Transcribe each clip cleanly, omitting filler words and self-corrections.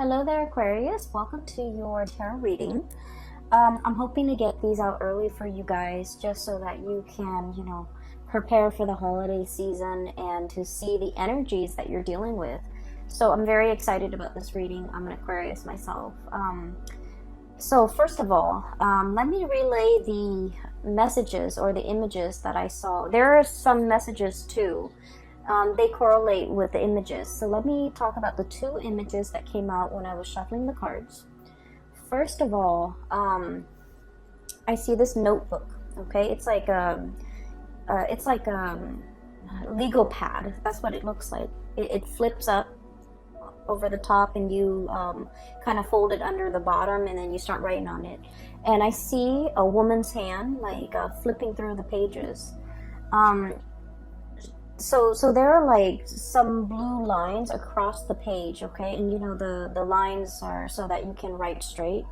Hello there, Aquarius. Welcome to your tarot reading. I'm hoping to get these out early for you guys just so that you can, prepare for the holiday season and to see the energies that you're dealing with. So I'm very excited about this reading. I'm an Aquarius myself. So first of all, let me relay the messages or the images that I saw. There are some messages too. They correlate with the images. So let me talk about the two images that came out when I was shuffling the cards. First of all, I see this notebook. Okay, it's like a legal pad. That's what it looks like. It flips up over the top, and you kind of fold it under the bottom, and then you start writing on it. And I see a woman's hand like flipping through the pages. So there are like some blue lines across the page, okay? And the lines are so that you can write straight.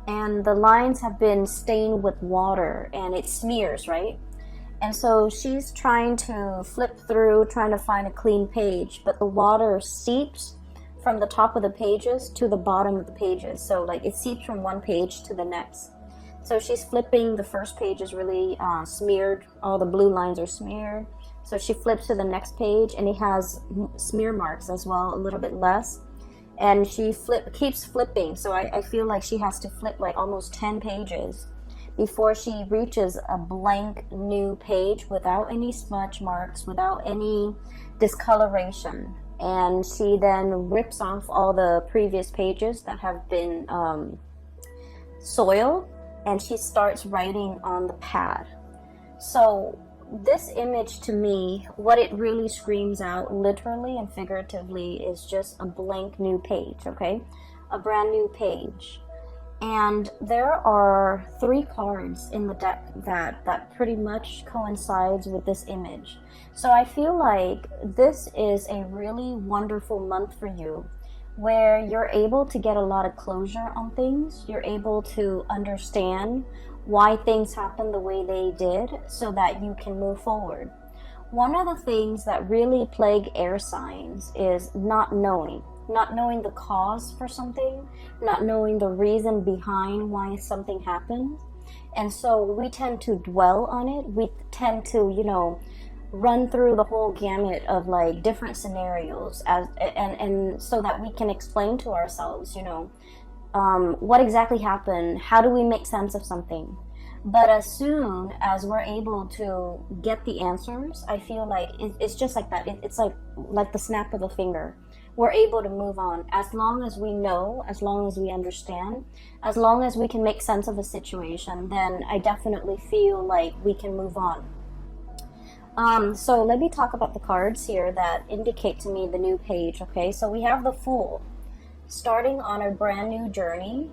And the lines have been stained with water and it smears, right? And so she's trying to flip through, trying to find a clean page, but the water seeps from the top of the pages to the bottom of the pages. So like it seeps from one page to the next. So she's flipping, the first page is really smeared, all the blue lines are smeared. So she flips to the next page and it has smear marks as well, a little bit less. And she keeps flipping. So I feel like she has to flip like almost 10 pages before she reaches a blank new page without any smudge marks, without any discoloration. And she then rips off all the previous pages that have been soiled, and she starts writing on the pad. So this image, to me, what it really screams out literally and figuratively is just a blank new page, okay? A brand new page. And there are 3 cards in the deck that pretty much coincides with this image. So I feel like this is a really wonderful month for you, where you're able to get a lot of closure on things. You're able to understand why things happen the way they did so that you can move forward. One of the things that really plague air signs is not knowing the cause for something, not knowing the reason behind why something happened. And so we tend to dwell on it. We tend to, run through the whole gamut of like different scenarios and so that we can explain to ourselves, what exactly happened, how do we make sense of something. But as soon as we're able to get the answers, I feel like it's just like that. It's like the snap of a finger. We're able to move on as long as we know, as long as we understand, as long as we can make sense of a situation. Then I definitely feel like we can move on. So let me talk about the cards here that indicate to me the new page. Okay, so we have the Fool, starting on a brand new journey,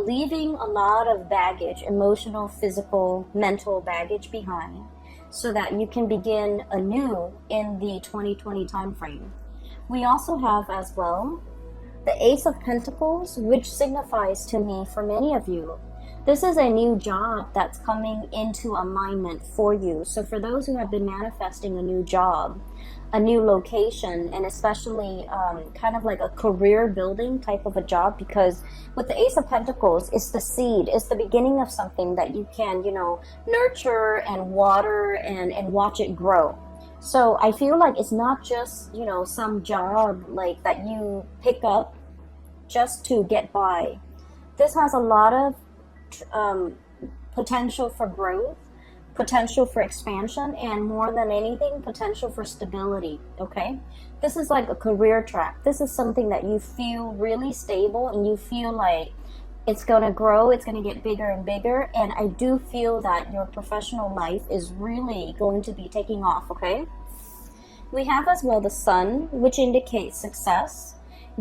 leaving a lot of baggage, emotional, physical, mental baggage behind, so that you can begin anew in the 2020 time frame. We also have as well the Ace of Pentacles, which signifies to me, for many of you, this is a new job that's coming into alignment for you. So for those who have been manifesting a new job, a new location, and especially kind of like a career building type of a job, because with the Ace of Pentacles, it's the seed, it's the beginning of something that you can, nurture and water and watch it grow. So I feel like it's not just, some job like that you pick up just to get by. This has a lot of potential for growth, potential for expansion, and more than anything, potential for stability. Okay, this is like a career track. This is something that you feel really stable, and you feel like it's going to grow, it's going to get bigger and bigger. And I do feel that your professional life is really going to be taking off. Okay, we have as well the Sun, which indicates success,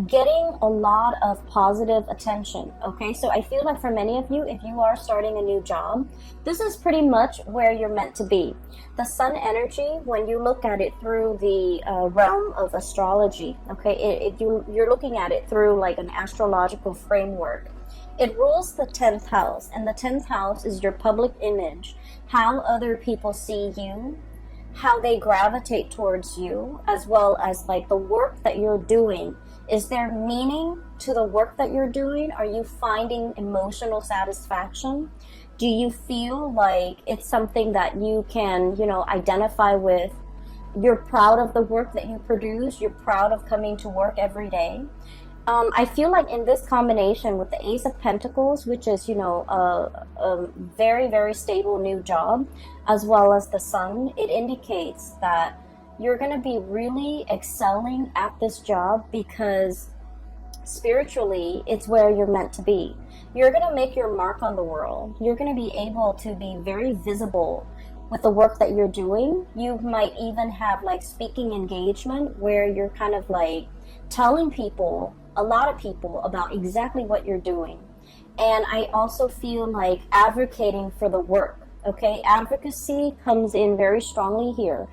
getting a lot of positive attention. Okay, so I feel like for many of you, if you are starting a new job, this is pretty much where you're meant to be. The Sun energy, when you look at it through the realm of astrology, okay, you're looking at it through like an astrological framework. It rules the 10th house, and the 10th house is your public image, how other people see you, how they gravitate towards you, as well as like the work that you're doing Is there meaning to the work that you're doing? Are you finding emotional satisfaction? Do you feel like it's something that you can, identify with? You're proud of the work that you produce. You're proud of coming to work every day. I feel like in this combination with the Ace of Pentacles, which is, a very, very stable new job, as well as the Sun, it indicates that you're going to be really excelling at this job because spiritually, it's where you're meant to be. You're going to make your mark on the world. You're going to be able to be very visible with the work that you're doing. You might even have like speaking engagement where you're kind of like telling people, a lot of people, about exactly what you're doing. And I also feel like advocating for the work. Okay, advocacy comes in very strongly here.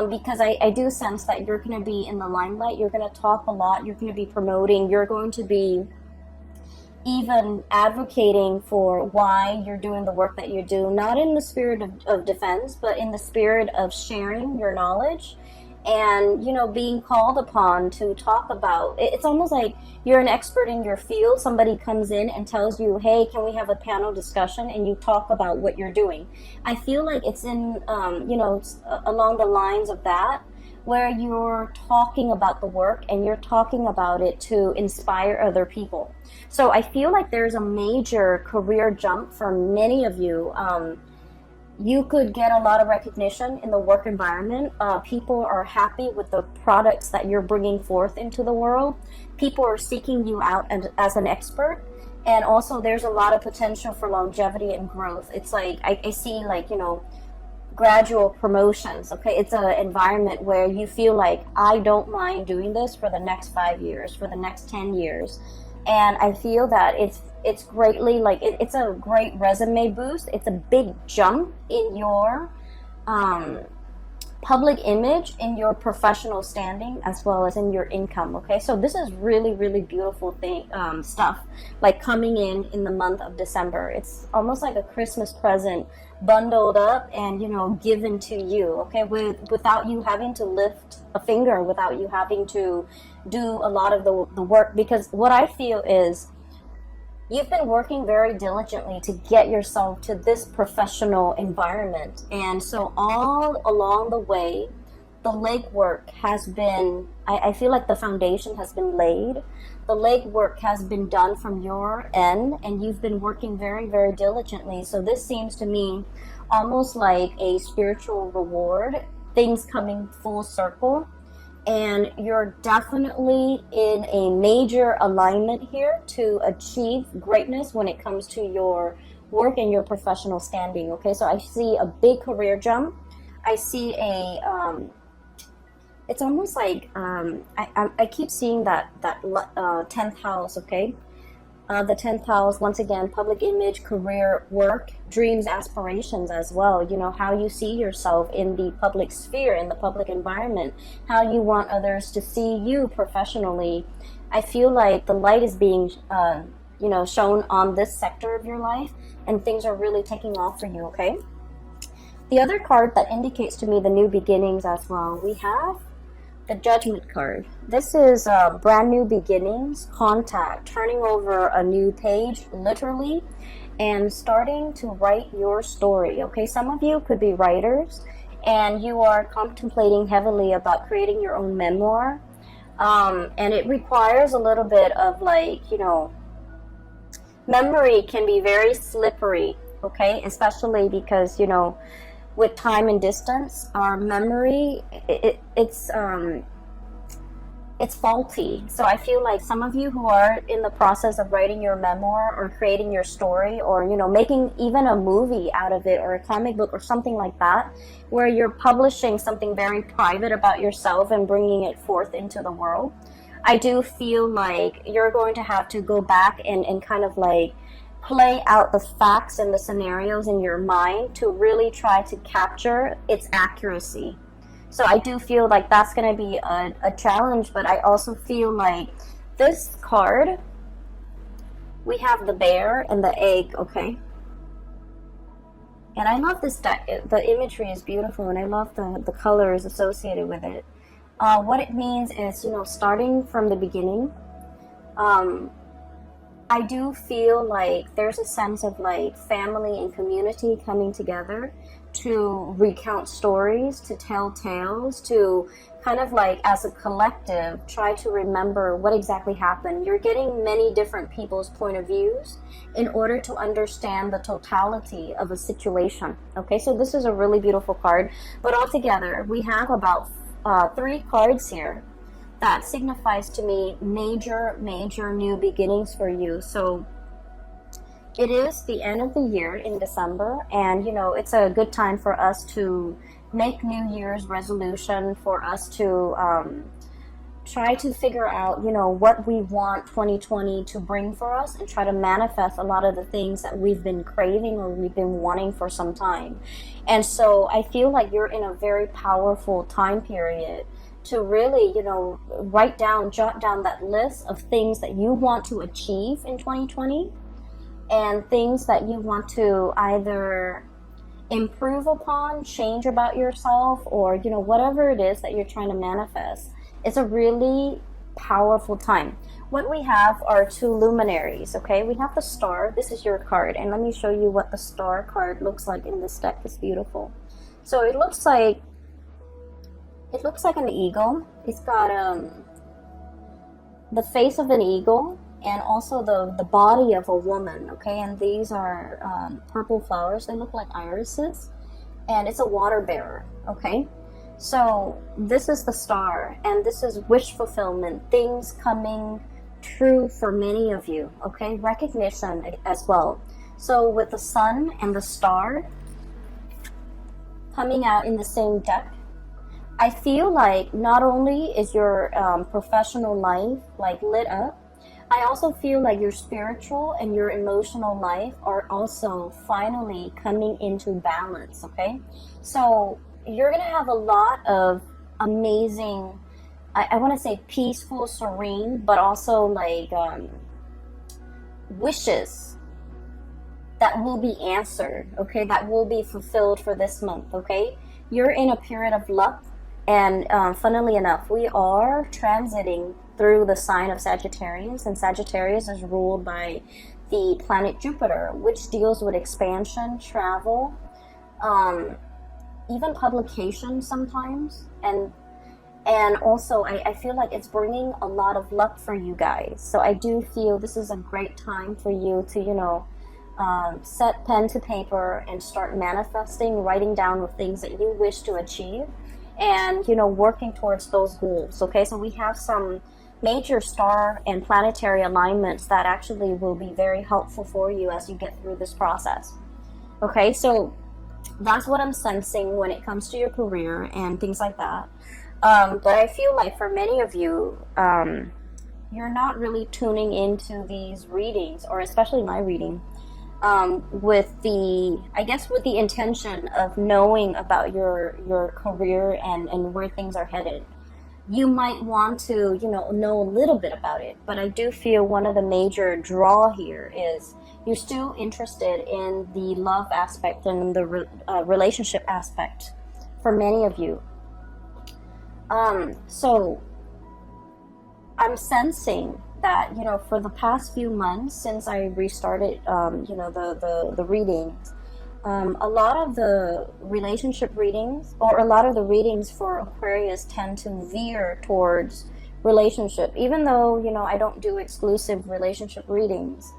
Because I do sense that you're going to be in the limelight. You're going to talk a lot. You're going to be promoting. You're going to be even advocating for why you're doing the work that you do, not in the spirit of defense, but in the spirit of sharing your knowledge and, being called upon to talk about. It's almost like you're an expert in your field. Somebody comes in and tells you, hey, can we have a panel discussion? And you talk about what you're doing. I feel like it's in, along the lines of that, where you're talking about the work and you're talking about it to inspire other people. So I feel like there's a major career jump for many of you. You could get a lot of recognition in the work environment. People are happy with the products that you're bringing forth into the world. People are seeking you out as an expert. And also there's a lot of potential for longevity and growth. It's like, I see like, gradual promotions. Okay, it's an environment where you feel like, I don't mind doing this for the next 5 years, for the next 10 years. And I feel that it's greatly like it's a great resume boost. It's a big jump in your public image, in your professional standing, as well as in your income. Okay, so this is really, really beautiful stuff like coming in the month of December. It's almost like a Christmas present bundled up and given to you. Okay, without you having to lift a finger, without you having to do a lot of the work. Because what I feel is you've been working very diligently to get yourself to this professional environment. And so all along the way, the legwork has been, I feel like the foundation has been laid. The legwork has been done from your end, and you've been working very, very diligently. So this seems to me almost like a spiritual reward, things coming full circle. And you're definitely in a major alignment here to achieve greatness when it comes to your work and your professional standing. Okay, so I see a big career jump. I see it's almost like I keep seeing that 10th house. Okay, the 10th house, once again, public image, career, work, dreams, aspirations as well. How you see yourself in the public sphere, in the public environment, how you want others to see you professionally. I feel like the light is being, shown on this sector of your life, and things are really taking off for you, okay? The other card that indicates to me the new beginnings as well, we have the Judgment card. This is brand new beginnings, contact, turning over a new page, literally, and starting to write your story. Okay, some of you could be writers, and you are contemplating heavily about creating your own memoir. And it requires a little bit of memory can be very slippery, okay, especially because, with time and distance, our memory, it's faulty. So I feel like some of you who are in the process of writing your memoir or creating your story, or making even a movie out of it, or a comic book or something like that, where you're publishing something very private about yourself and bringing it forth into the world, I do feel like you're going to have to go back and kind of like play out the facts and the scenarios in your mind to really try to capture its accuracy. So I do feel like that's going to be a challenge, but I also feel like this card, we have the bear and the egg, okay? And I love this deck. The imagery is beautiful, and I love the colors associated with it. What it means is, starting from the beginning. Um, I do feel like there's a sense of like family and community coming together to recount stories, to tell tales, to kind of like as a collective try to remember what exactly happened. You're getting many different people's point of views in order to understand the totality of a situation. Okay, so this is a really beautiful card, but altogether we have about three cards here that signifies to me major new beginnings for you. So it is the end of the year in December, and it's a good time for us to make New Year's resolution, for us to try to figure out what we want 2020 to bring for us, and try to manifest a lot of the things that we've been craving or we've been wanting for some time. And so I feel like you're in a very powerful time period to really, jot down that list of things that you want to achieve in 2020, and things that you want to either improve upon, change about yourself, or, whatever it is that you're trying to manifest. It's a really powerful time. What we have are two luminaries, okay? We have the star. This is your card, and let me show you what the star card looks like in this deck. It's beautiful. So it looks like an eagle. It's got the face of an eagle, and also the body of a woman, okay? And these are purple flowers. They look like irises, and it's a water bearer, okay? So this is the star, and this is wish fulfillment, things coming true for many of you, okay? Recognition as well. So with the sun and the star coming out in the same deck, I feel like not only is your professional life like lit up, I also feel like your spiritual and your emotional life are also finally coming into balance, okay? So you're going to have a lot of amazing, I want to say peaceful, serene, but also like wishes that will be answered, okay? That will be fulfilled for this month, okay? You're in a period of luck. And funnily enough, we are transiting through the sign of Sagittarius, and Sagittarius is ruled by the planet Jupiter, which deals with expansion, travel, even publication sometimes, and also I feel like it's bringing a lot of luck for you guys. So I do feel this is a great time for you to set pen to paper and start manifesting, writing down the things that you wish to achieve, and working towards those goals. Okay, so we have some major star and planetary alignments that actually will be very helpful for you as you get through this process. Okay, so that's what I'm sensing when it comes to your career and things like that. But I feel like for many of you, you're not really tuning into these readings, or especially my reading, with the intention of knowing about your career and where things are headed. You might want to, know a little bit about it, but I do feel one of the major draw here is you're still interested in the love aspect and the relationship aspect for many of you. So I'm sensing that, for the past few months since I restarted, the readings, a lot of the relationship readings, or a lot of the readings for Aquarius, tend to veer towards relationship. Even though, I don't do exclusive relationship readings,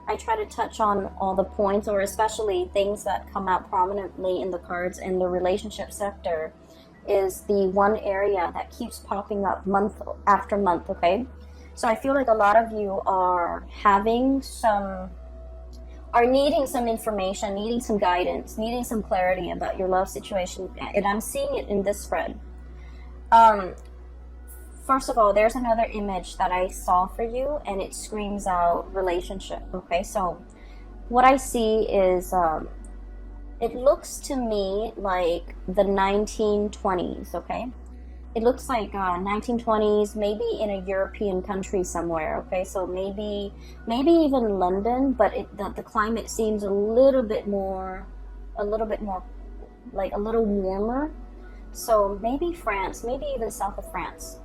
I try to touch on all the points, or especially things that come out prominently in the cards in the relationship sector is the one area that keeps popping up month after month, okay? So I feel like a lot of you are needing some information, needing some guidance, needing some clarity about your love situation, and I'm seeing it in this spread. First of all, there's another image that I saw for you, and it screams out relationship, okay? So what I see is, it looks to me like the 1920s, okay? It looks like 1920s, maybe in a European country somewhere, okay? So maybe even London, but the climate seems a little bit more, like a little warmer. So maybe France, maybe even south of France.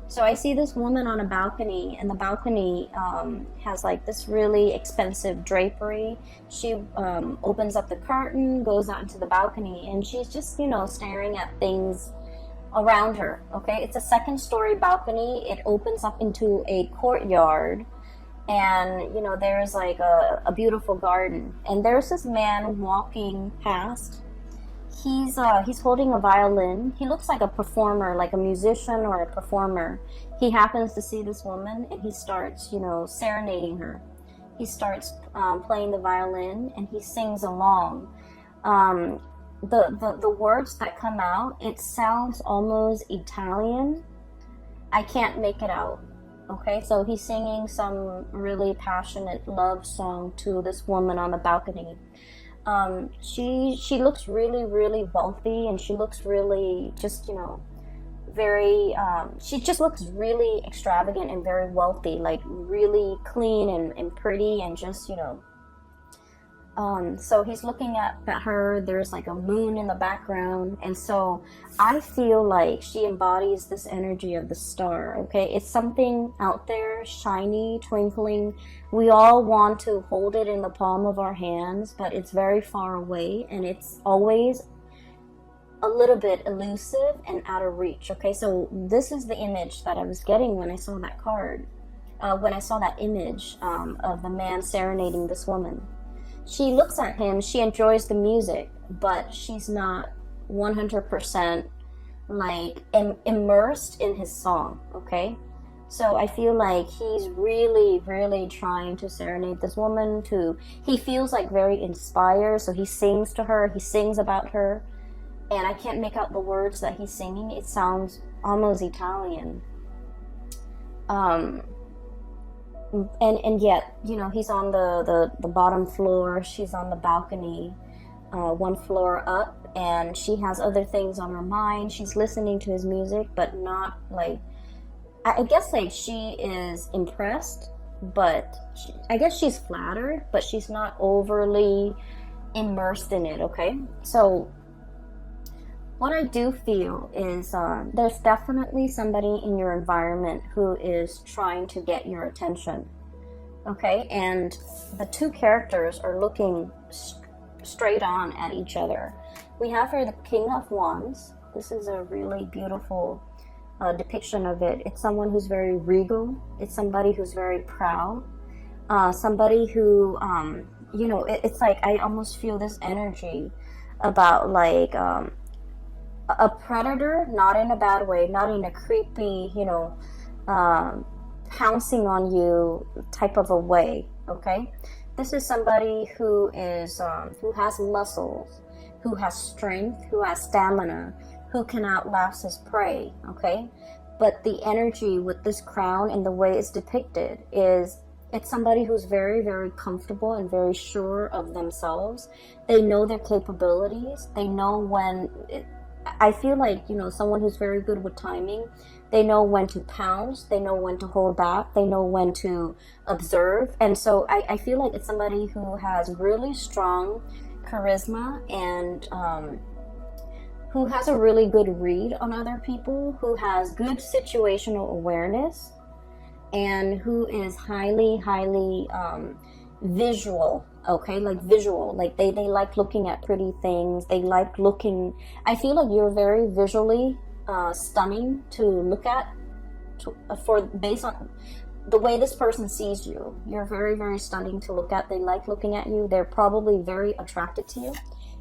So I see this woman on a balcony, and the balcony has like this really expensive drapery. She opens up the curtain, goes out into the balcony, and she's just, you know, staring at things around her. Okay, it's a second-story balcony. It opens up into a courtyard, and you know, there's like a beautiful garden. And there's this man walking past. He's holding a violin. He looks like a performer, like a musician or a performer. He happens to see this woman, and he starts, you know, serenading her. He starts playing the violin, and he sings along. The words that come out, it sounds almost Italian. I can't make it out. Okay, so he's singing some really passionate love song to this woman on the balcony. She looks really, really wealthy, and she looks really just, you know, very, she just looks really extravagant and very wealthy, like really clean and pretty, and just, you know, so he's looking at her. There's like a moon in the background, and so I feel like she embodies this energy of the star. Okay, it's something out there, shiny, twinkling. We all want to hold it in the palm of our hands, but it's very far away, and it's always a little bit elusive and out of reach. Okay, so this is the image that I was getting when I saw that card, when I saw that image of the man serenading this woman. She looks at him, she enjoys the music, but she's not 100% like immersed in his song. Okay, so I feel like he's really, really trying to serenade this woman. He feels like very inspired, so he sings to her, he sings about her, and I can't make out the words that he's singing. It sounds almost Italian. And yet, you know, he's on the bottom floor, she's on the balcony, one floor up, and she has other things on her mind. She's listening to his music, but not like, I guess like she is impressed, but I guess she's flattered, but she's not overly immersed in it. Okay, so what I do feel is there's definitely somebody in your environment who is trying to get your attention. Okay, and the two characters are looking straight on at each other. We have here the King of Wands. This is a really beautiful depiction of it. It's someone who's very regal. It's somebody who's very proud. Somebody who, you know, it's like I almost feel this energy about like a predator, not in a bad way, not in a creepy, you know, pouncing on you type of a way. Okay, this is somebody who is who has muscles, who has strength, who has stamina, who can outlast his prey. Okay, but the energy with this crown and the way it's depicted is it's somebody who's very, very comfortable and very sure of themselves. They know their capabilities. They know when I feel like, you know, someone who's very good with timing. They know when to pounce. They know when to hold back. They know when to observe. And so I feel like it's somebody who has really strong charisma and who has a really good read on other people, who has good situational awareness, and who is highly, highly visual. Okay, like visual, like they like looking at pretty things. They like looking, I feel like you're very visually stunning to look at, based on the way this person sees you. You're very, very stunning to look at. They like looking at you. They're probably very attracted to you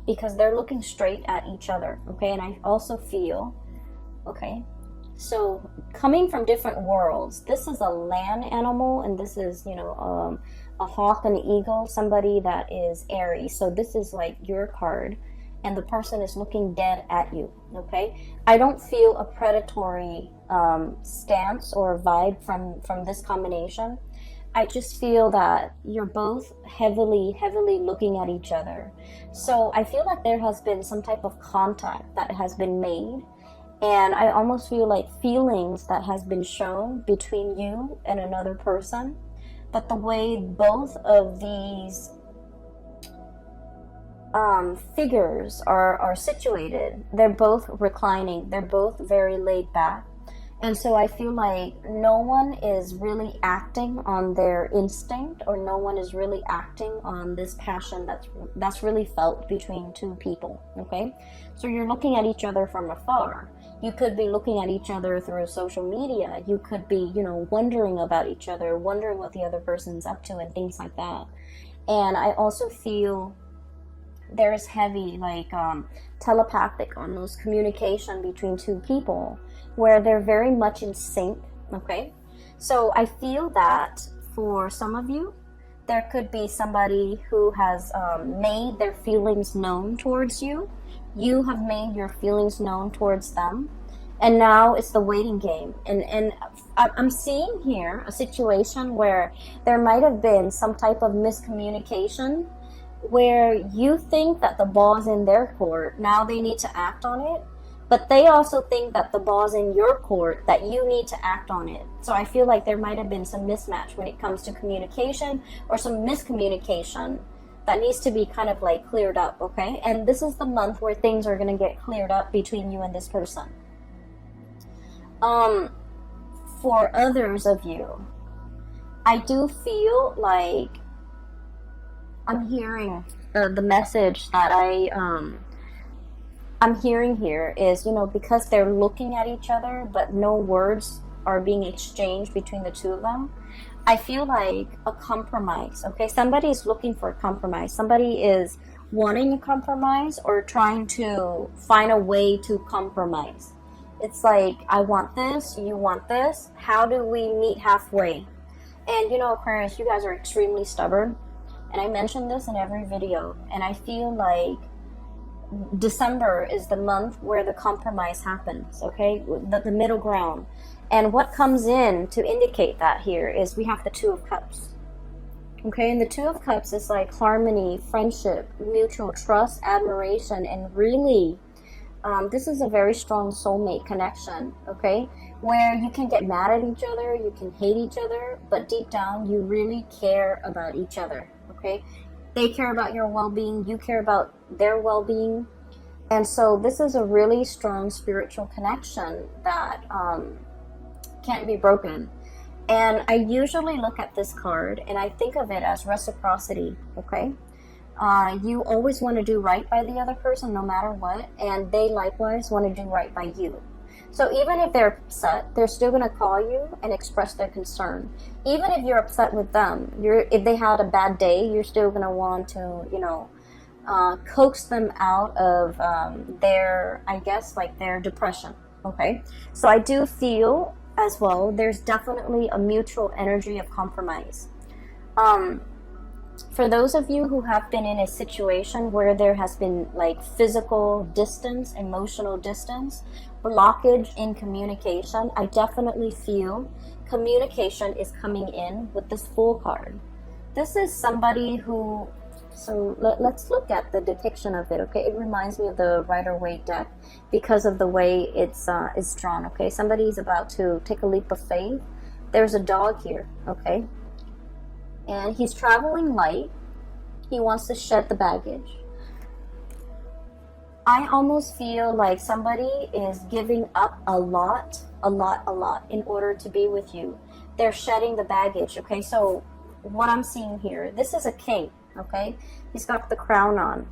because they're looking straight at each other. Okay, and I also feel, okay, so coming from different worlds, this is a land animal, and this is, you know, a hawk and an eagle, somebody that is Aries. So this is like your card, and the person is looking dead at you. Okay, I don't feel a predatory stance or vibe from this combination. I just feel that you're both heavily looking at each other. So I feel like there has been some type of contact that has been made, and I almost feel like feelings that has been shown between you and another person. But the way both of these figures are situated. They're both reclining. They're both very laid back. And so I feel like no one is really acting on their instinct, or no one is really acting on this passion that's really felt between two people, okay? So you're looking at each other from afar. You could be looking at each other through social media. You could be, wondering about each other, wondering what the other person's up to and things like that. And I also feel there's heavy, telepathic, almost communication between two people where they're very much in sync, okay? So I feel that for some of you, there could be somebody who has made their feelings known towards you. You have made your feelings known towards them. And now it's the waiting game. And I'm seeing here a situation where there might have been some type of miscommunication where you think that the ball's in their court. Now they need to act on it. But they also think that the ball's in your court, that you need to act on it. So I feel like there might have been some mismatch when it comes to communication, or some miscommunication that needs to be kind of cleared up, okay? And this is the month where things are going to get cleared up between you and this person. For others of you, I do feel like I'm hearing the message that I'm hearing here is, because they're looking at each other, but no words are being exchanged between the two of them. I feel like a compromise, okay? Somebody is looking for a compromise. Somebody is wanting a compromise, or trying to find a way to compromise. It's like, I want this, you want this. How do we meet halfway? And Aquarius, you guys are extremely stubborn. And I mention this in every video. And I feel like December is the month where the compromise happens, okay? The middle ground. And what comes in to indicate that here is we have the Two of Cups. Okay, and the Two of Cups is like harmony, friendship, mutual trust, admiration, and really, this is a very strong soulmate connection, okay? Where you can get mad at each other, you can hate each other, but deep down, you really care about each other, okay? They care about your well-being, you care about their well-being. And so this is a really strong spiritual connection that can't be broken. And I usually look at this card and I think of it as reciprocity, okay? You always want to do right by the other person no matter what, and they likewise want to do right by you. So even if they're upset, they're still going to call you and express their concern. Even if you're upset with them, if they had a bad day, you're still going to want to, coax them out of their depression, okay? So I do feel as well, there's definitely a mutual energy of compromise. For those of you who have been in a situation where there has been physical distance, emotional distance, blockage in communication, I definitely feel communication is coming in with this Fool card. This is somebody who, so let's look at the depiction of it, okay? It reminds me of the Rider-Waite deck because of the way it's drawn, okay? Somebody's about to take a leap of faith. There's a dog here, okay? And he's traveling light. He wants to shed the baggage. I almost feel like somebody is giving up a lot in order to be with you. They're shedding the baggage, okay? So what I'm seeing here, this is a king, okay? He's got the crown on.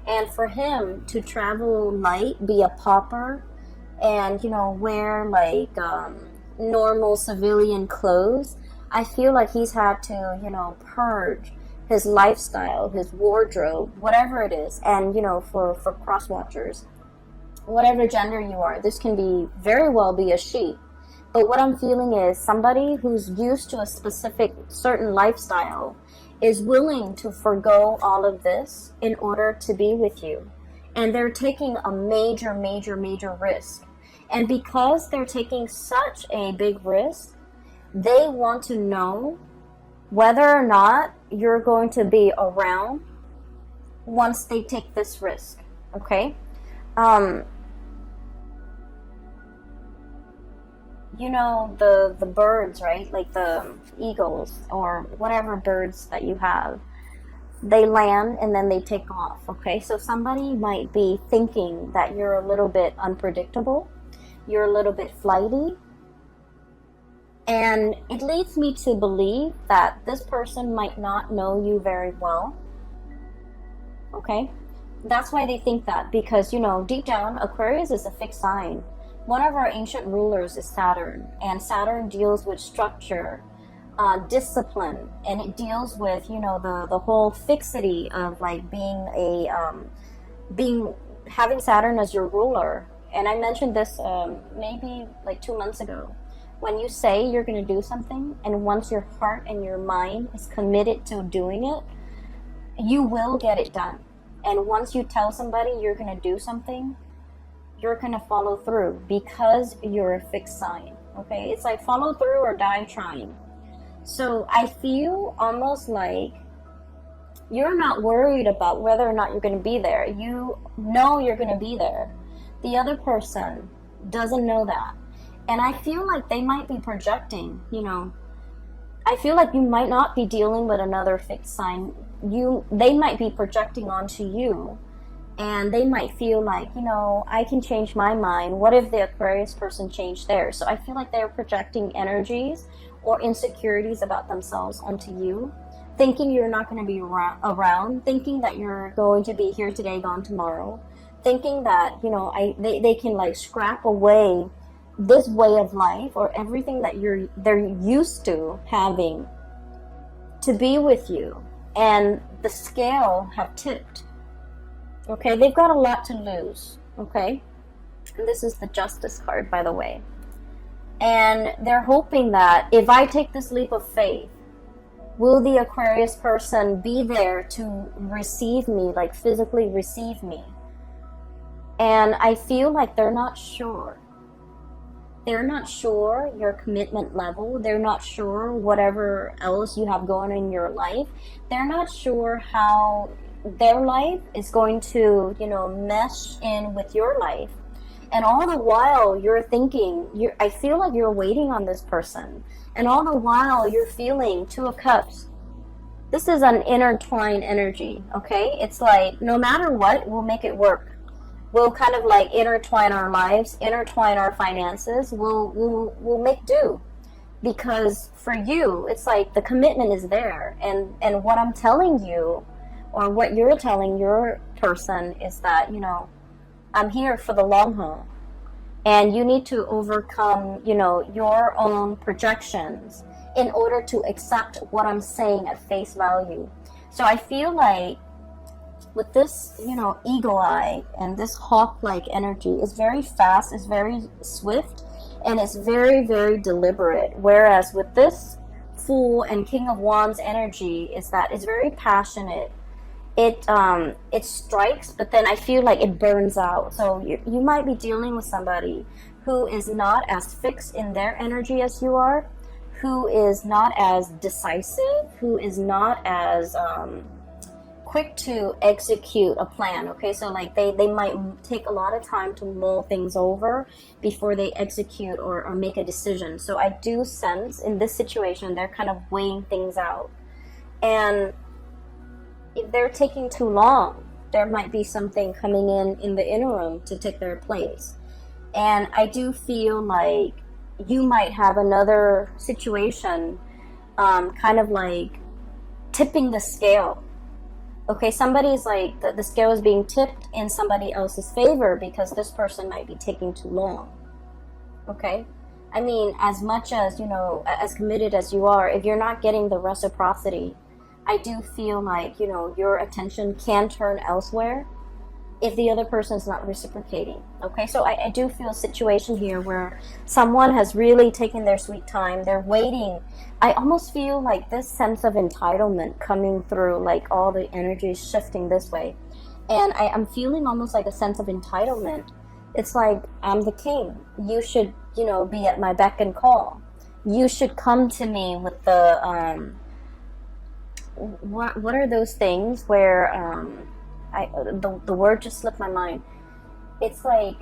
And for him to travel light, be a pauper, and, wear normal civilian clothes, I feel like he's had to, purge his lifestyle, his wardrobe, whatever it is. And, for cross watchers, whatever gender you are, this can be very well be a she. But what I'm feeling is somebody who's used to a specific certain lifestyle is willing to forgo all of this in order to be with you. And they're taking a major risk. And because they're taking such a big risk, they want to know whether or not you're going to be around once they take this risk, okay? The birds, right? Like the eagles or whatever birds that you have, they land and then they take off. Okay, so somebody might be thinking that you're a little bit unpredictable, you're a little bit flighty, and it leads me to believe that this person might not know you very well. Okay, that's why they think that, because, you know, deep down, Aquarius is a fixed sign. One of our ancient rulers is Saturn, and Saturn deals with structure, discipline, and it deals with, you know, the whole fixity of like having Saturn as your ruler. And I mentioned this maybe like 2 months ago. When you say you're going to do something, and once your heart and your mind is committed to doing it, you will get it done. And once you tell somebody you're going to do something, you're going to follow through, because you're a fixed sign. Okay, it's like follow through or die trying. So I feel almost like you're not worried about whether or not you're going to be there. You know you're going to be there. The other person doesn't know that. And I feel like they might be projecting, you know. I feel like you might not be dealing with another fixed sign. They might be projecting onto you, and they might feel like, you know, I can change my mind. What if the Aquarius person changed theirs? So I feel like they're projecting energies or insecurities about themselves onto you, thinking you're not going to be around, thinking that you're going to be here today, gone tomorrow, thinking that, you know, they can like scrap away this way of life or everything that they're used to having to be with you. And the scale have tipped. Okay, they've got a lot to lose. Okay, and this is the Justice card, by the way. And they're hoping that if I take this leap of faith, will the Aquarius person be there to receive me, like physically receive me? And I feel like they're not sure. They're not sure your commitment level. They're not sure whatever else you have going in your life. They're not sure how their life is going to, you know, mesh in with your life. And all the while you're thinking, I feel like you're waiting on this person. And all the while you're feeling Two of Cups. This is an intertwined energy, okay? It's like no matter what, we'll make it work. We'll kind of like intertwine our lives, intertwine our finances. We'll make do, because for you, it's like the commitment is there, and what I'm telling you, or what you're telling your person, is that, you know, I'm here for the long haul, and you need to overcome, you know, your own projections in order to accept what I'm saying at face value. So I feel like with this, you know, eagle eye and this hawk-like energy is very fast, is very swift, and it's very, very deliberate. Whereas with this Fool and King of Wands energy is that it's very passionate. It strikes, but then I feel like it burns out. So you might be dealing with somebody who is not as fixed in their energy as you are, who is not as decisive, who is not as quick to execute a plan. Okay, so like they might take a lot of time to mull things over before they execute or make a decision. So I do sense in this situation they're kind of weighing things out, and if they're taking too long, there might be something coming in the interim to take their place. And I do feel like you might have another situation kind of like tipping the scale. Okay, somebody's like, the scale is being tipped in somebody else's favor because this person might be taking too long. Okay? I mean, as much as, you know, as committed as you are, if you're not getting the reciprocity, I do feel like, you know, your attention can turn elsewhere if the other person's not reciprocating. Okay, so I do feel a situation here where someone has really taken their sweet time. They're waiting. I almost feel like this sense of entitlement coming through, like all the energy is shifting this way. And I'm feeling almost like a sense of entitlement. It's like, I'm the king. You should, you know, be at my beck and call. You should come to me with the, what are those things where, the word just slipped my mind. It's like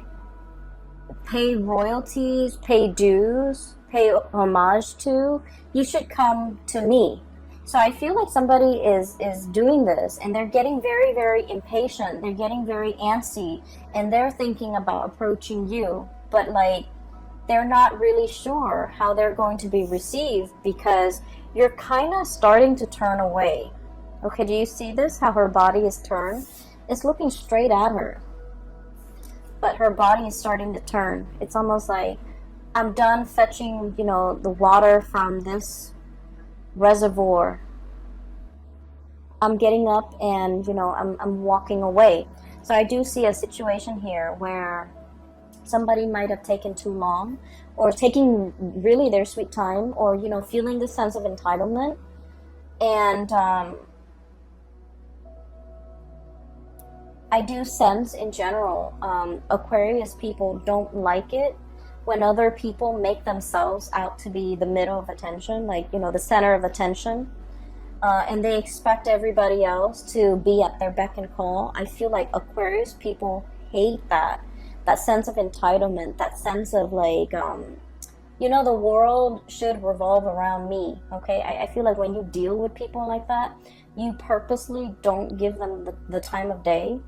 pay royalties, pay dues, pay homage to. You should come to me. So I feel like somebody is doing this, and they're getting very, very impatient. They're getting very antsy, and they're thinking about approaching you, but like they're not really sure how they're going to be received, because you're kind of starting to turn away. Okay, do you see this? How her body is turned? It's looking straight at her, but her body is starting to turn. It's almost like, I'm done fetching, you know, the water from this reservoir. I'm getting up and, you know, I'm walking away. So I do see a situation here where somebody might have taken too long, or taking really their sweet time, or, you know, feeling this sense of entitlement. And I do sense in general, Aquarius people don't like it when other people make themselves out to be the middle of attention, like, you know, the center of attention. And they expect everybody else to be at their beck and call. I feel like Aquarius people hate that sense of entitlement, that sense of like, you know, the world should revolve around me, okay? I feel like when you deal with people like that, you purposely don't give them the time of day,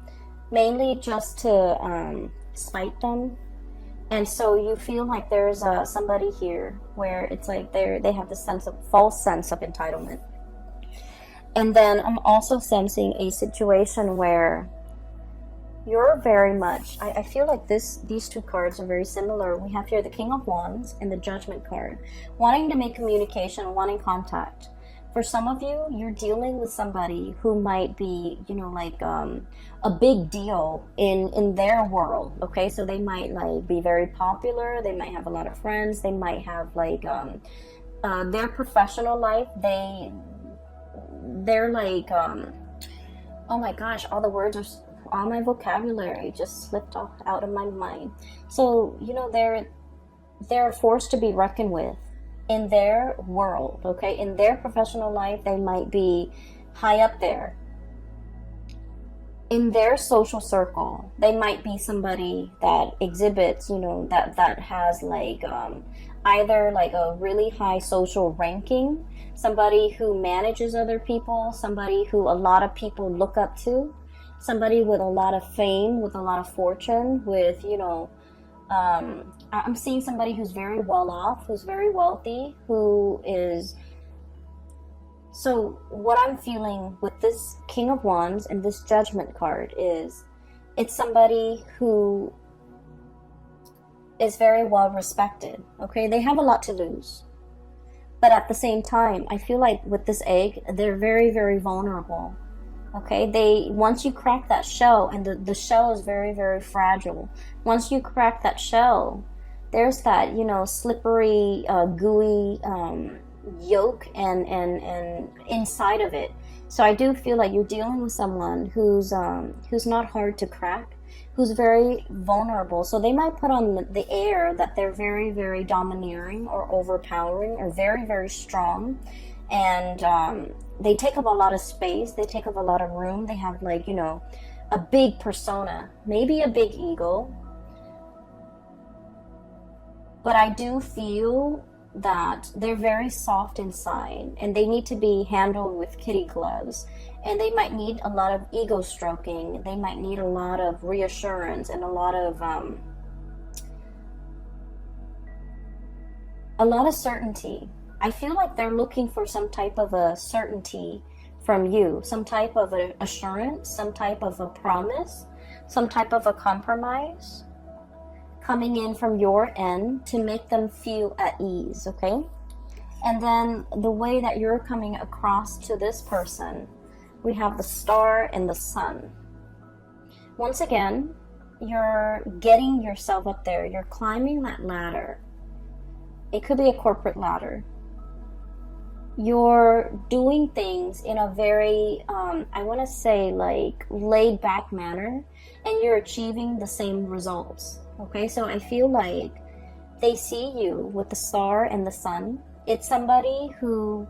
mainly just to spite them. And so you feel like there's somebody here where it's like they have this false sense of entitlement. And then I'm also sensing a situation where you're very much, I feel like these two cards are very similar. We have here the King of Wands and the Judgment card. Wanting to make communication, wanting contact. For some of you, you're dealing with somebody who might be, you know, like a big deal in their world, okay? So they might like be very popular, they might have a lot of friends, they might have like their professional life, they're like, oh my gosh, all my vocabulary just slipped out of my mind. So, you know, they're forced to be reckoned with in their world, okay? In their professional life, they might be high up there. In their social circle, they might be somebody that exhibits, you know, that has like either like a really high social ranking, somebody who manages other people, somebody who a lot of people look up to, somebody with a lot of fame, with a lot of fortune, with, you know, I'm seeing somebody who's very well off, who's very wealthy, who is... So what I'm feeling with this King of Wands and this Judgment card is, it's somebody who is very well respected, okay? They have a lot to lose. But at the same time, I feel like with this egg, they're very, very vulnerable, okay? Once you crack that shell, and the shell is very, very fragile. Once you crack that shell, there's that, you know, slippery, gooey yolk and inside of it. So I do feel like you're dealing with someone who's not hard to crack, who's very vulnerable. So they might put on the air that they're very, very domineering or overpowering or very, very strong, and they take up a lot of space, they take up a lot of room, they have, like, you know, a big persona, maybe a big ego. But I do feel that they're very soft inside, and they need to be handled with kitty gloves, and they might need a lot of ego stroking, they might need a lot of reassurance and a lot of certainty. I feel like they're looking for some type of a certainty from you, some type of an assurance, some type of a promise, some type of a compromise coming in from your end to make them feel at ease, okay? And then the way that you're coming across to this person, we have the Star and the Sun. Once again, you're getting yourself up there, you're climbing that ladder. It could be a corporate ladder. You're doing things in a very, I want to say, like, laid back manner, and you're achieving the same results. Okay, so I feel like they see you with the Star and the Sun. It's somebody who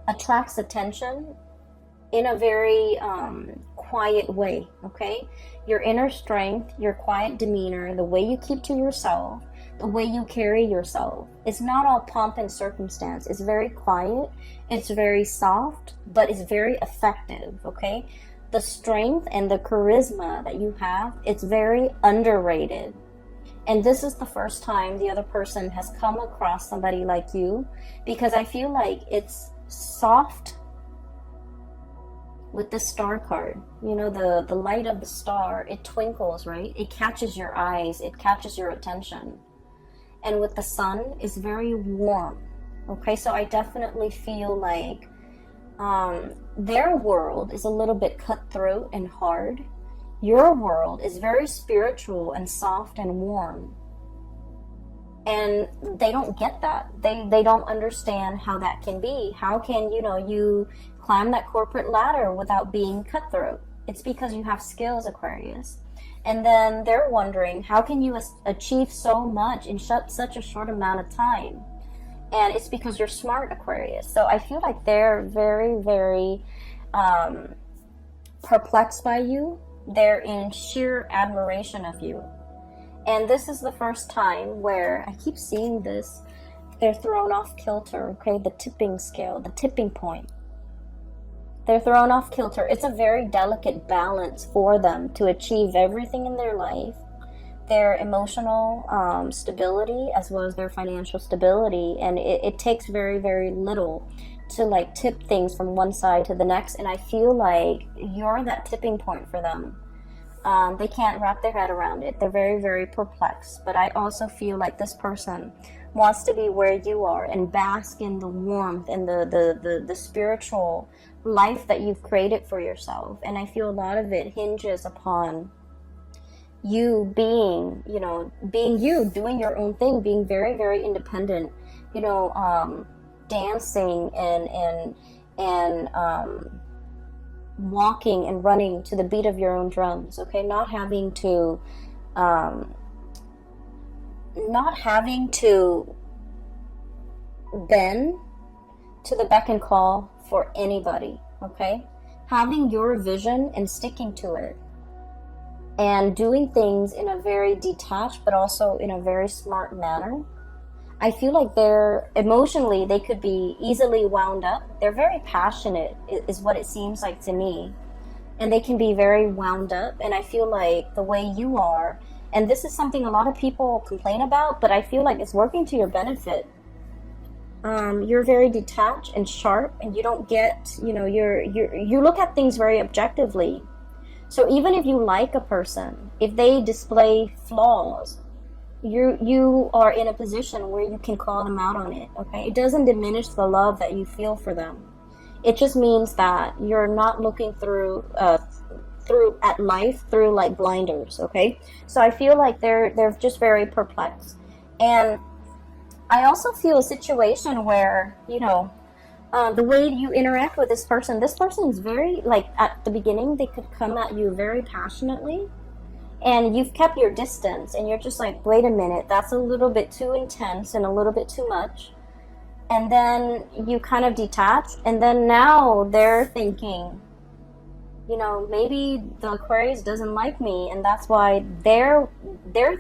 attracts attention in a very quiet way, okay? Your inner strength, your quiet demeanor, the way you keep to yourself, the way you carry yourself. It's not all pomp and circumstance. It's very quiet, it's very soft, but it's very effective, okay? The strength and the charisma that you have, it's very underrated. And this is the first time the other person has come across somebody like you, because I feel like it's soft with the star card. You know, the light of the star, it twinkles, right? It catches your eyes, it catches your attention. And with the sun, it's very warm. Okay, so I definitely feel like their world is a little bit cutthroat and hard. Your world is very spiritual and soft and warm. And they don't get that. They don't understand how that can be. How can, you climb that corporate ladder without being cutthroat? It's because you have skills, Aquarius. And then they're wondering, how can you achieve so much in such a short amount of time? And it's because you're smart, Aquarius. So I feel like they're very, very perplexed by you. They're in sheer admiration of you. And this is the first time where I keep seeing this. They're thrown off kilter, okay? The tipping scale, the tipping point. They're thrown off kilter. It's a very delicate balance for them to achieve everything in their life. Their emotional stability as well as their financial stability. And it takes very, very little to like tip things from one side to the next. And I feel like you're that tipping point for them. They can't wrap their head around it. They're very, very perplexed. But I also feel like this person wants to be where you are and bask in the warmth and the spiritual life that you've created for yourself. And I feel a lot of it hinges upon you being you, doing your own thing, being very, very independent, dancing and walking and running to the beat of your own drums, okay? Not having to bend to the beck and call for anybody, okay? Having your vision and sticking to it and doing things in a very detached but also in a very smart manner. I feel like they're emotionally, they could be easily wound up. They're very passionate is what it seems like to me. And they can be very wound up. And I feel like the way you are, and this is something a lot of people complain about, but I feel like it's working to your benefit. You're very detached and sharp, and you don't get, you look at things very objectively. So even if you like a person, if they display flaws, you are in a position where you can call them out on it, okay? It doesn't diminish the love that you feel for them. It just means that you're not looking through at life through like blinders, okay? So I feel like they're just very perplexed. And I also feel a situation where, the way you interact with this person is very, like, at the beginning, they could come at you very passionately, and you've kept your distance, and you're just like, wait a minute, that's a little bit too intense and a little bit too much. And then you kind of detach, and then now they're thinking, maybe the Aquarius doesn't like me, and that's why they're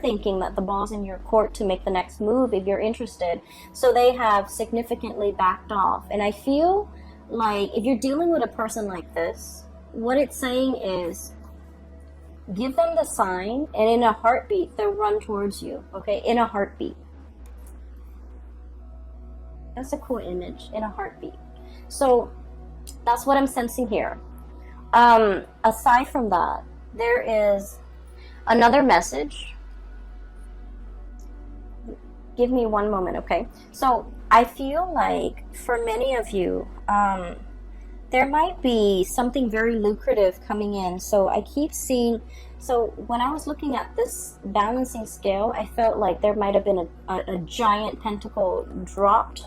thinking that the ball's in your court to make the next move if you're interested. So they have significantly backed off. And I feel like if you're dealing with a person like this, what it's saying is give them the sign, and in a heartbeat they'll run towards you, okay? In a heartbeat. That's a cool image, in a heartbeat. So that's what I'm sensing here. Aside from that, there is another message. Give me one moment, okay? So I feel like for many of you, there might be something very lucrative coming in. So I keep seeing, so when I was looking at this balancing scale, I felt like there might have been a giant pentacle dropped.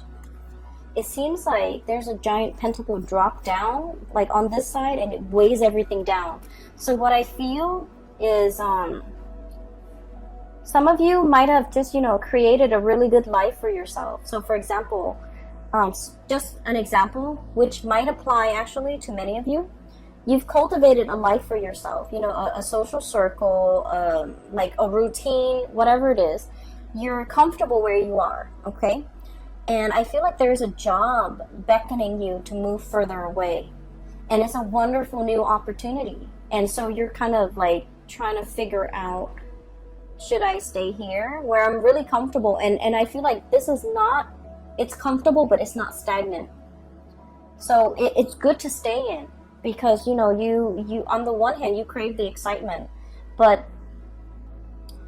It seems like there's a giant pentacle drop down, like on this side, and it weighs everything down. So what I feel is some of you might have just, created a really good life for yourself. So for example, just an example, which might apply actually to many of you. You've cultivated a life for yourself, a social circle, like a routine, whatever it is. you're comfortable where you are, okay? And I feel like there's a job beckoning you to move further away. And it's a wonderful new opportunity. And so you're kind of like trying to figure out, should I stay here where I'm really comfortable? And I feel like this is not, it's comfortable, but it's not stagnant. So it's good to stay in, because, you know, you on the one hand, you crave the excitement, but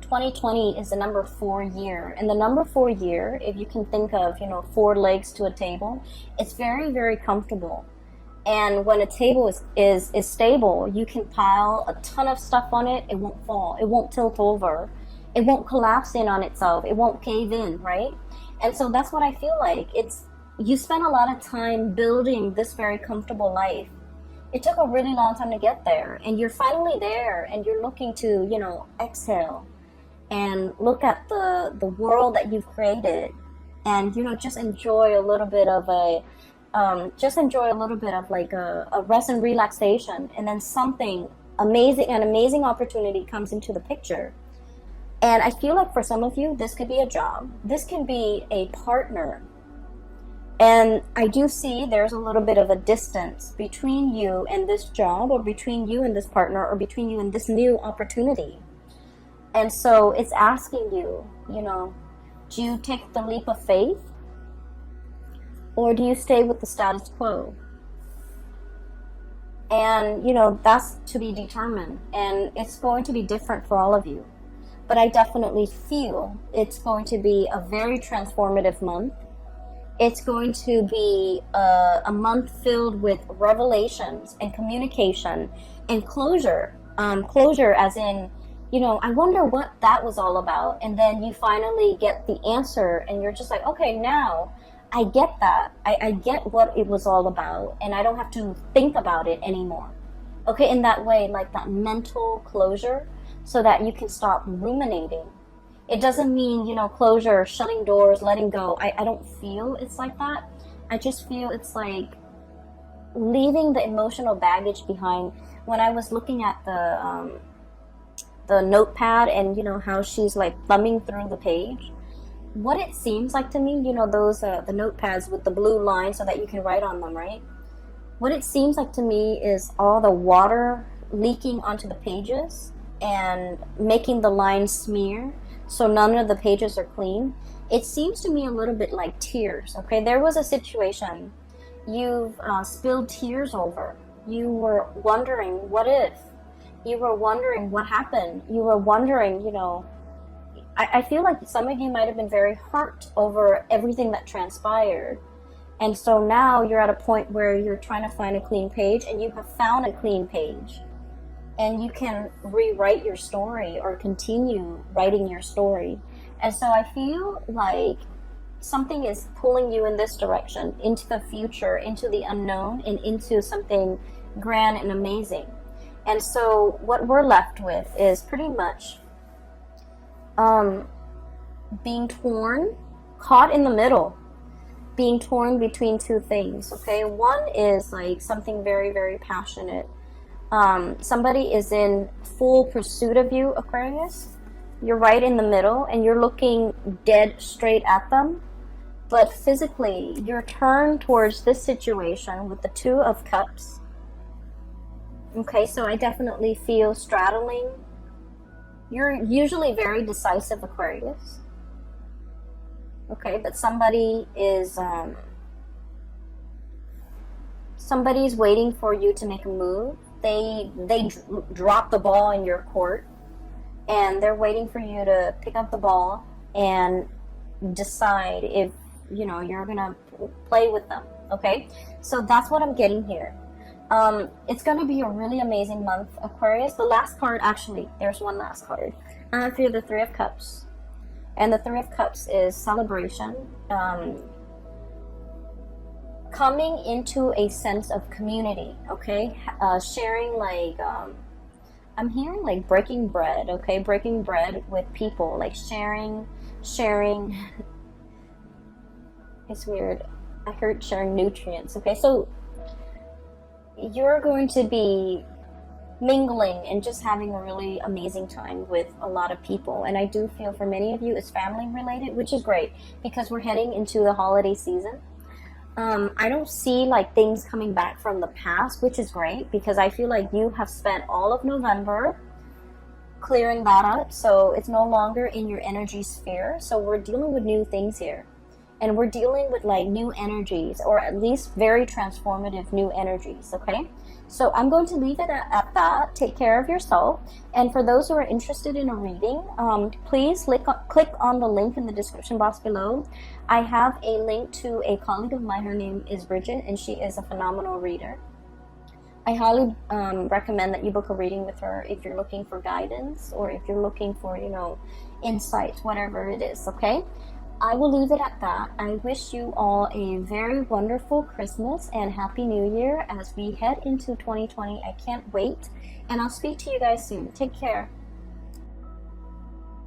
2020 is the number 4 year. And the number 4 year, if you can think of, you know, 4 legs to a table, it's very, very comfortable. And when a table is stable, you can pile a ton of stuff on it. It won't fall. It won't tilt over. It won't collapse in on itself. It won't cave in, right? And so that's what I feel like. You spend a lot of time building this very comfortable life. It took a really long time to get there, and you're finally there, and you're looking to, you know, exhale and look at the world that you've created, and, you know, just enjoy a little bit of like a rest and relaxation. And then something amazing, an amazing opportunity comes into the picture. And I feel like for some of you, this could be a job. This can be a partner. And I do see there's a little bit of a distance between you and this job, or between you and this partner, or between you and this new opportunity. And so it's asking you, you know, do you take the leap of faith, or do you stay with the status quo? And, you know, that's to be determined. And it's going to be different for all of you. But I definitely feel it's going to be a very transformative month. It's going to be a month filled with revelations and communication and closure. Closure as in, you know, I wonder what that was all about. And then you finally get the answer, and you're just like, okay, now I get that. I get what it was all about, and I don't have to think about it anymore. Okay, in that way, like that mental closure, so that you can stop ruminating. It doesn't mean, you know, closure, shutting doors, letting go. I don't feel it's like that. I just feel it's like leaving the emotional baggage behind. When I was looking at the notepad, and, you know, how she's like thumbing through the page, what it seems like to me, you know, those the notepads with the blue line so that you can write on them, right? What it seems like to me is all the water leaking onto the pages and making the lines smear, so none of the pages are clean. It seems to me a little bit like tears. Okay, there was a situation you've spilled tears over. You were wondering, what if? You were wondering what happened. You were wondering, you know, I feel like some of you might have been very hurt over everything that transpired. And so now you're at a point where you're trying to find a clean page, and you have found a clean page. And you can rewrite your story, or continue writing your story. And so I feel like something is pulling you in this direction, into the future, into the unknown, and into something grand and amazing. And so what we're left with is pretty much being torn, caught in the middle, being torn between two things. Okay, one is like something very, very passionate. Somebody is in full pursuit of you, Aquarius. You're right in the middle, and you're looking dead straight at them. But physically, you're turned towards this situation with the Two of Cups. Okay, so I definitely feel straddling. You're usually very decisive, Aquarius. Okay, but somebody is somebody's waiting for you to make a move. They drop the ball in your court, and they're waiting for you to pick up the ball and decide if, you know, you're gonna play with them. Okay, so that's what I'm getting here. It's going to be a really amazing month, Aquarius. The last card, actually, there's one last card. I feel the Three of Cups. And the Three of Cups is celebration. Coming into a sense of community, okay? Sharing, like, I'm hearing, like, breaking bread, okay? Breaking bread with people, like sharing. It's weird. I heard sharing nutrients, okay? So you're going to be mingling and just having a really amazing time with a lot of people. And I do feel for many of you it's family related, which is great because we're heading into the holiday season. I don't see like things coming back from the past, which is great because I feel like you have spent all of November clearing that up, so it's no longer in your energy sphere. So we're dealing with new things here, and we're dealing with like new energies, or at least very transformative new energies. Okay, so I'm going to leave it at that. Take care of yourself, and for those who are interested in a reading, please click on the link in the description box below. I have a link to a colleague of mine. Her name is Bridget, and she is a phenomenal reader. I highly recommend that you book a reading with her if you're looking for guidance, or if you're looking for, you know, insight, whatever it is. Okay, I will leave it at that. I wish you all a very wonderful Christmas and Happy New Year as we head into 2020. I can't wait, and I'll speak to you guys soon. Take care.